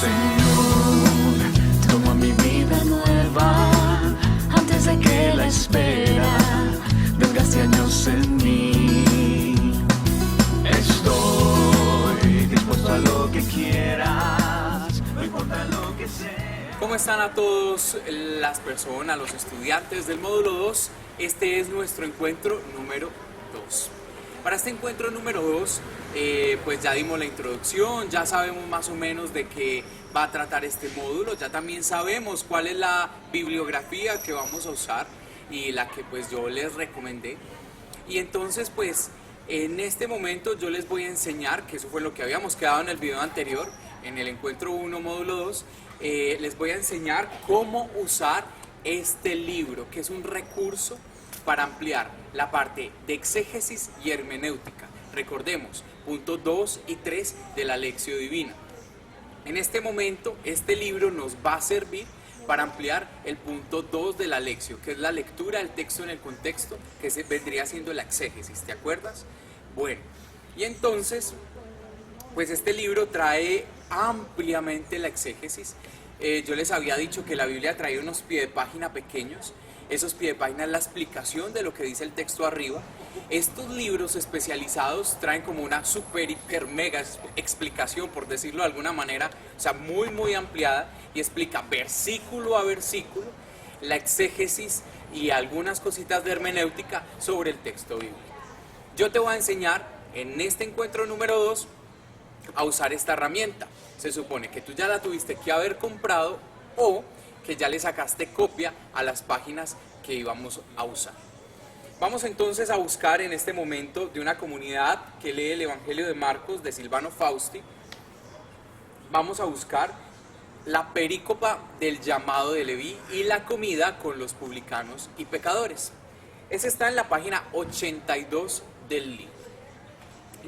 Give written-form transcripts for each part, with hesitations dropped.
Señor, toma mi vida nueva antes de que la espera desgaste años en mí. Estoy dispuesto a lo que quieras, no importa lo que sea. ¿Cómo están a todos las personas, los estudiantes del módulo 2? Este es nuestro encuentro número 2. Para este encuentro número 2, pues ya dimos la introducción, ya sabemos más o menos de qué va a tratar este módulo, ya también sabemos cuál es la bibliografía que vamos a usar y la que pues yo les recomendé. Y entonces pues en este momento yo les voy a enseñar, que eso fue lo que habíamos quedado en el video anterior, en el encuentro 1, módulo 2, les voy a enseñar cómo usar este libro, que es un recurso para ampliar la parte de exégesis y hermenéutica. Recordemos, puntos 2 y 3 de la Lección Divina. En este momento, este libro nos va a servir para ampliar el punto 2 de la Lección, que es la lectura del texto en el contexto, que vendría siendo la exégesis, ¿te acuerdas? Bueno, y entonces, pues este libro trae ampliamente la exégesis. Yo les había dicho que la Biblia trae unos pie de página pequeños. Esos pie de página es la explicación de lo que dice el texto arriba. Estos libros especializados traen como una super, hiper, mega explicación, por decirlo de alguna manera, o sea, muy ampliada, y explica versículo a versículo la exégesis y algunas cositas de hermenéutica sobre el texto bíblico. Yo te voy a enseñar en este encuentro número 2 a usar esta herramienta. Se supone que tú ya la tuviste que haber comprado o que ya le sacaste copia a las páginas que íbamos a usar. Vamos entonces a buscar en este momento de una comunidad que lee el Evangelio de Marcos de Silvano Fausti. Vamos a buscar la perícopa del llamado de Leví y la comida con los publicanos y pecadores. Esa está en la página 82 del libro.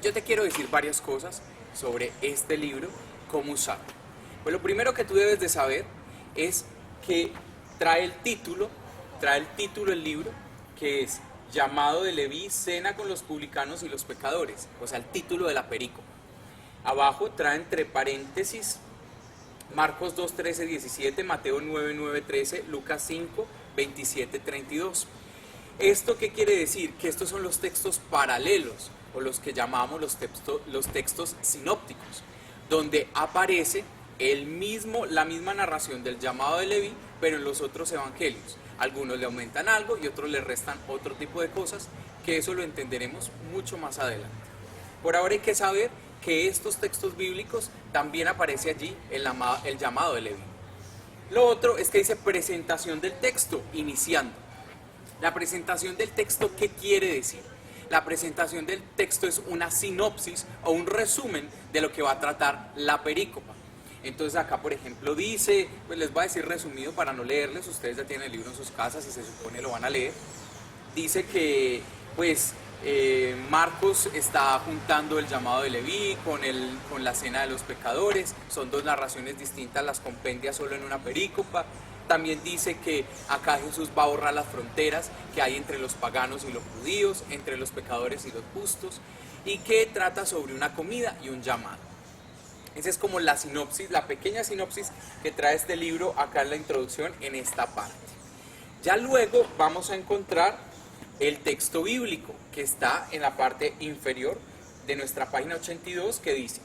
Yo te quiero decir varias cosas sobre este libro, cómo usarlo. Pues lo primero que tú debes de saber es que trae el título del libro, que es Llamado de Leví, cena con los publicanos y los pecadores, o sea, el título de la perícopa. Abajo trae entre paréntesis Marcos 2, 13, 17, Mateo 9, 9, 13, Lucas 5, 27, 32. ¿Esto qué quiere decir? Que estos son los textos paralelos, o los que llamamos los textos sinópticos, donde aparece la misma narración del llamado de Leví, pero en los otros evangelios. Algunos le aumentan algo y otros le restan otro tipo de cosas, que eso lo entenderemos mucho más adelante. Por ahora hay que saber que estos textos bíblicos también aparece allí el llamado de Leví. Lo otro es que dice presentación del texto, iniciando. La presentación del texto, ¿qué quiere decir? La presentación del texto es una sinopsis o un resumen de lo que va a tratar la perícopa. Entonces acá, por ejemplo, dice, pues les voy a decir resumido para no leerles, ustedes ya tienen el libro en sus casas y se supone lo van a leer. Dice que, pues, Marcos está juntando el llamado de Leví con la cena de los pecadores, son dos narraciones distintas, las compendia solo en una perícopa. También dice que acá Jesús va a borrar las fronteras que hay entre los paganos y los judíos, entre los pecadores y los justos, y que trata sobre una comida y un llamado. Esa es como la sinopsis, la pequeña sinopsis que trae este libro acá en la introducción en esta parte. Ya luego vamos a encontrar el texto bíblico que está en la parte inferior de nuestra página 82, que dice: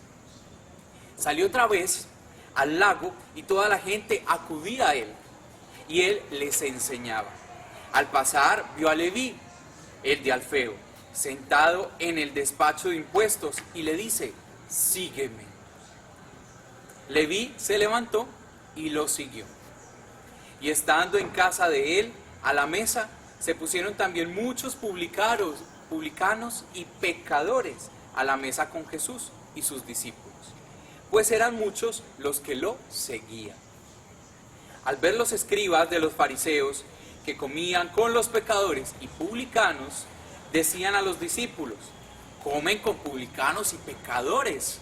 salió otra vez al lago y toda la gente acudía a él y él les enseñaba. Al pasar vio a Leví, el de Alfeo, sentado en el despacho de impuestos y le dice: sígueme. Leví se levantó y lo siguió. Y estando en casa de él, a la mesa, se pusieron también muchos publicanos y pecadores a la mesa con Jesús y sus discípulos, pues eran muchos los que lo seguían. Al ver los escribas de los fariseos que comían con los pecadores y publicanos, decían a los discípulos: comen con publicanos y pecadores.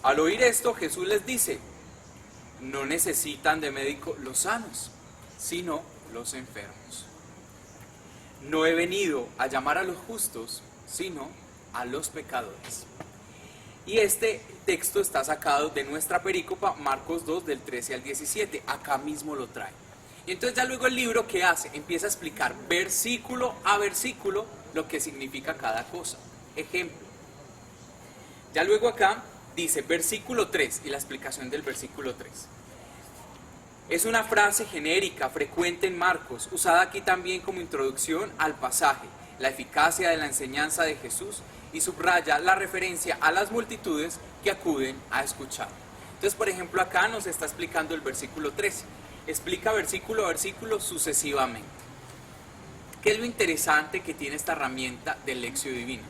Al oír esto, Jesús les dice: no necesitan de médico los sanos, sino los enfermos. No he venido a llamar a los justos, sino a los pecadores. Y este texto está sacado de nuestra perícopa, Marcos 2, del 13 al 17. Acá mismo lo trae. Y entonces ya luego el libro, ¿qué hace? Empieza a explicar versículo a versículo lo que significa cada cosa. Ejemplo. Ya luego acá dice versículo 3 y la explicación del versículo 3. Es una frase genérica, frecuente en Marcos, usada aquí también como introducción al pasaje, la eficacia de la enseñanza de Jesús, y subraya la referencia a las multitudes que acuden a escuchar. Entonces, por ejemplo, acá nos está explicando el versículo 13. Explica versículo a versículo sucesivamente. ¿Qué es lo interesante que tiene esta herramienta del Lección Divina?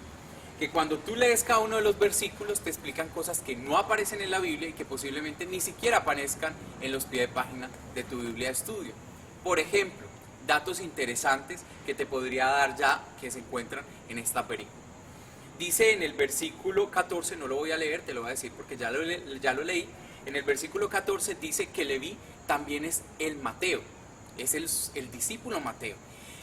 Que cuando tú lees cada uno de los versículos te explican cosas que no aparecen en la Biblia y que posiblemente ni siquiera aparezcan en los pies de página de tu Biblia de estudio. Por ejemplo, datos interesantes que te podría dar ya que se encuentran en esta película. Dice en el versículo 14, no lo voy a leer, te lo voy a decir porque ya lo leí. En el versículo 14 dice que Leví también es el Mateo, es el discípulo Mateo.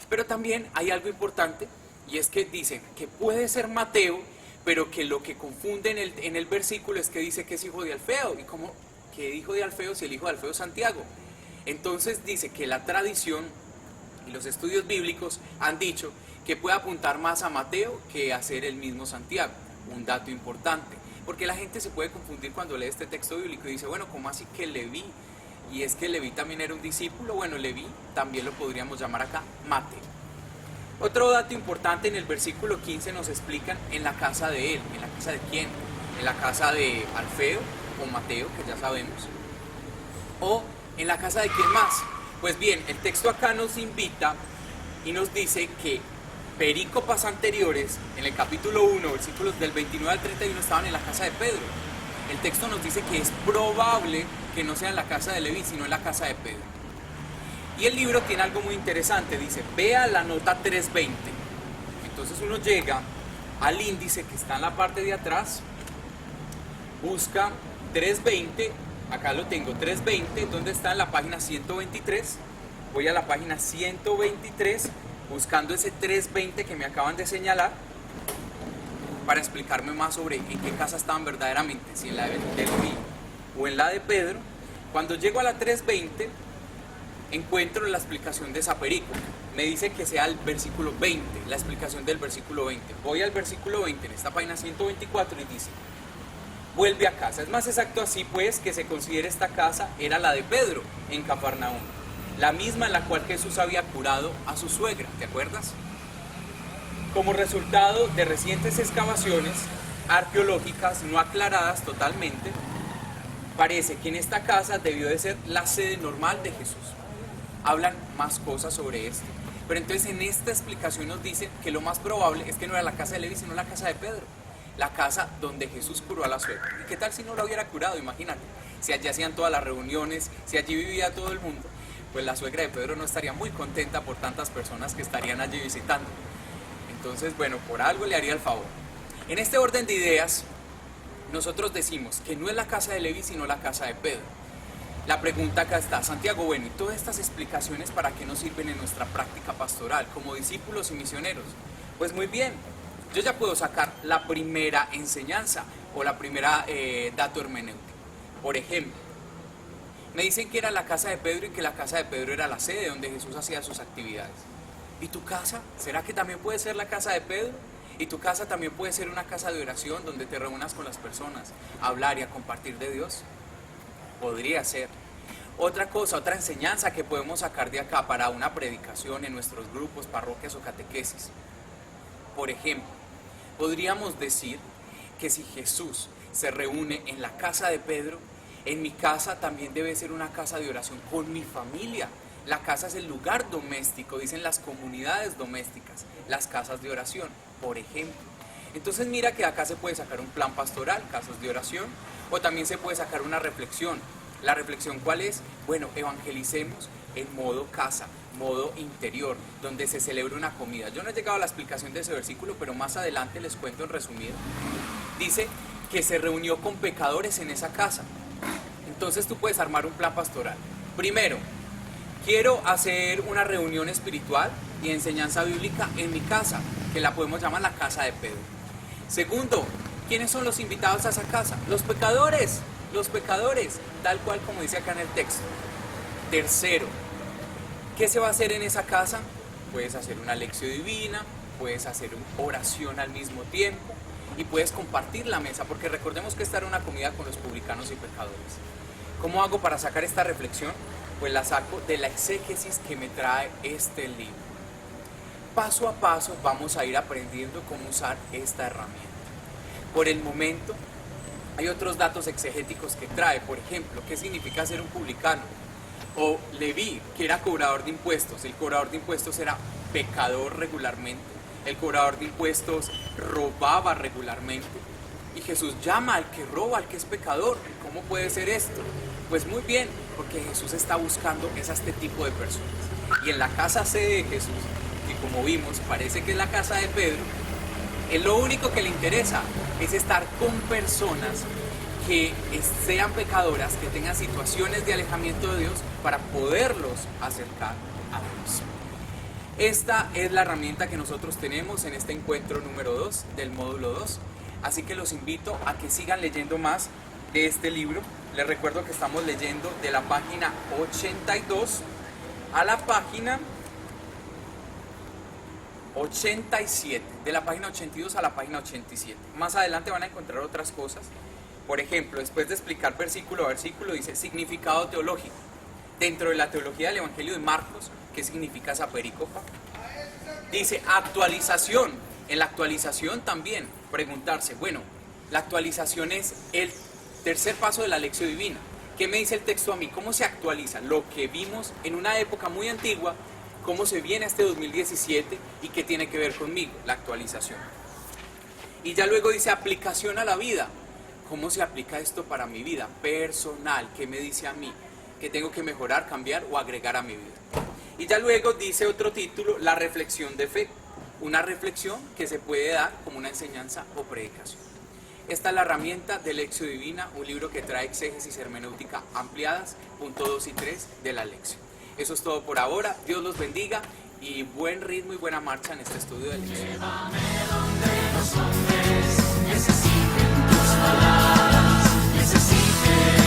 Pero también hay algo importante, y es que dicen que puede ser Mateo, pero que lo que confunde en el versículo es que dice que es hijo de Alfeo. ¿Y cómo que hijo de Alfeo si el hijo de Alfeo es Santiago? Entonces dice que la tradición y los estudios bíblicos han dicho que puede apuntar más a Mateo que a ser el mismo Santiago. Un dato importante, porque la gente se puede confundir cuando lee este texto bíblico y dice, bueno, ¿cómo así que Leví? Y es que Leví también era un discípulo. Bueno, Leví también lo podríamos llamar acá Mateo. Otro dato importante, en el versículo 15 nos explican en la casa de él. ¿En la casa de quién? En la casa de Alfeo o Mateo, que ya sabemos. ¿O en la casa de quién más? Pues bien, el texto acá nos invita y nos dice que perícopas anteriores, en el capítulo 1, versículos del 29 al 31, estaban en la casa de Pedro. El texto nos dice que es probable que no sea en la casa de Leví, sino en la casa de Pedro. Y el libro tiene algo muy interesante, dice, vea la nota 320. Entonces uno llega al índice que está en la parte de atrás, busca 320, acá lo tengo, 320, ¿dónde está? En la página 123. Voy a la página 123, buscando ese 320 que me acaban de señalar, para explicarme más sobre en qué casa estaban verdaderamente, si en la de Leví o en la de Pedro. Cuando llego a la 320, encuentro la explicación de esa perícopa. Me dice que sea el versículo 20, la explicación del versículo 20. Voy al versículo 20 en esta página 124 y dice, vuelve a casa. Es más exacto así pues que se considere esta casa era la de Pedro en Cafarnaúm, la misma en la cual Jesús había curado a su suegra, ¿te acuerdas? Como resultado de recientes excavaciones arqueológicas no aclaradas totalmente, parece que en esta casa debió de ser la sede normal de Jesús. Hablan más cosas sobre esto. Pero entonces en esta explicación nos dicen que lo más probable es que no era la casa de Leví, sino la casa de Pedro. La casa donde Jesús curó a la suegra. ¿Y qué tal si no la hubiera curado? Imagínate. Si allí hacían todas las reuniones, si allí vivía todo el mundo, pues la suegra de Pedro no estaría muy contenta por tantas personas que estarían allí visitando. Entonces, bueno, por algo le haría el favor. En este orden de ideas, nosotros decimos que no es la casa de Leví, sino la casa de Pedro. La pregunta acá está, Santiago, bueno, ¿y todas estas explicaciones para qué nos sirven en nuestra práctica pastoral como discípulos y misioneros? Pues muy bien, yo ya puedo sacar la primera enseñanza o la primera dato hermenéutico. Por ejemplo, me dicen que era la casa de Pedro y que la casa de Pedro era la sede donde Jesús hacía sus actividades. ¿Y tu casa? ¿Será que también puede ser la casa de Pedro? ¿Y tu casa también puede ser una casa de oración donde te reúnas con las personas a hablar y a compartir de Dios? Podría ser. Otra cosa, otra enseñanza que podemos sacar de acá para una predicación en nuestros grupos, parroquias o catequesis. Por ejemplo, podríamos decir que si Jesús se reúne en la casa de Pedro, en mi casa también debe ser una casa de oración con mi familia. La casa es el lugar doméstico, dicen las comunidades domésticas, las casas de oración, por ejemplo. Entonces mira que acá se puede sacar un plan pastoral, casas de oración, o también se puede sacar una reflexión. ¿La reflexión cuál es? Bueno, evangelicemos en modo casa, modo interior, donde se celebra una comida. Yo no he llegado a la explicación de ese versículo, pero más adelante les cuento en resumido. Dice que se reunió con pecadores en esa casa. Entonces tú puedes armar un plan pastoral. Primero, quiero hacer una reunión espiritual y enseñanza bíblica en mi casa, que la podemos llamar la casa de Pedro. Segundo, ¿Quiénes son los invitados a esa casa? Los pecadores, tal cual como dice acá en el texto. Tercero, ¿qué se va a hacer en esa casa? Puedes hacer una lección divina, puedes hacer una oración al mismo tiempo y puedes compartir la mesa, porque recordemos que esta era una comida con los publicanos y pecadores. ¿Cómo hago para sacar esta reflexión? Pues la saco de la exégesis que me trae este libro. Paso a paso vamos a ir aprendiendo cómo usar esta herramienta. Por el momento, hay otros datos exegéticos que trae. Por ejemplo, ¿qué significa ser un publicano? O Leví, que era cobrador de impuestos. El cobrador de impuestos era pecador regularmente. El cobrador de impuestos robaba regularmente. Y Jesús llama al que roba, al que es pecador. ¿Cómo puede ser esto? Pues muy bien, porque Jesús está buscando es a este tipo de personas. Y en la casa sede de Jesús, que como vimos parece que es la casa de Pedro, es lo único que le interesa es estar con personas que sean pecadoras, que tengan situaciones de alejamiento de Dios para poderlos acercar a Dios. Esta es la herramienta que nosotros tenemos en este encuentro número 2 del módulo 2. Así que los invito a que sigan leyendo más de este libro. Les recuerdo que estamos leyendo de la página 82 a la página 87, de la página 82 a la página 87. Más adelante van a encontrar otras cosas. Por ejemplo, después de explicar versículo a versículo, dice significado teológico. Dentro de la teología del Evangelio de Marcos, ¿qué significa esa perícopa? Dice actualización. En la actualización también preguntarse, bueno, la actualización es el tercer paso de la lección divina. ¿Qué me dice el texto a mí? ¿Cómo se actualiza lo que vimos en una época muy antigua? ¿Cómo se viene a este 2017 y qué tiene que ver conmigo? La actualización. Y ya luego dice aplicación a la vida. ¿Cómo se aplica esto para mi vida personal? ¿Qué me dice a mí? ¿Qué tengo que mejorar, cambiar o agregar a mi vida? Y ya luego dice otro título, la reflexión de fe. Una reflexión que se puede dar como una enseñanza o predicación. Esta es la herramienta de Lección Divina, un libro que trae exégesis hermenéutica ampliadas, punto 2 y 3 de la lección. Eso es todo por ahora. Dios los bendiga y buen ritmo y buena marcha en este estudio de lección. Llévame donde los hombres necesiten tus palabras, necesiten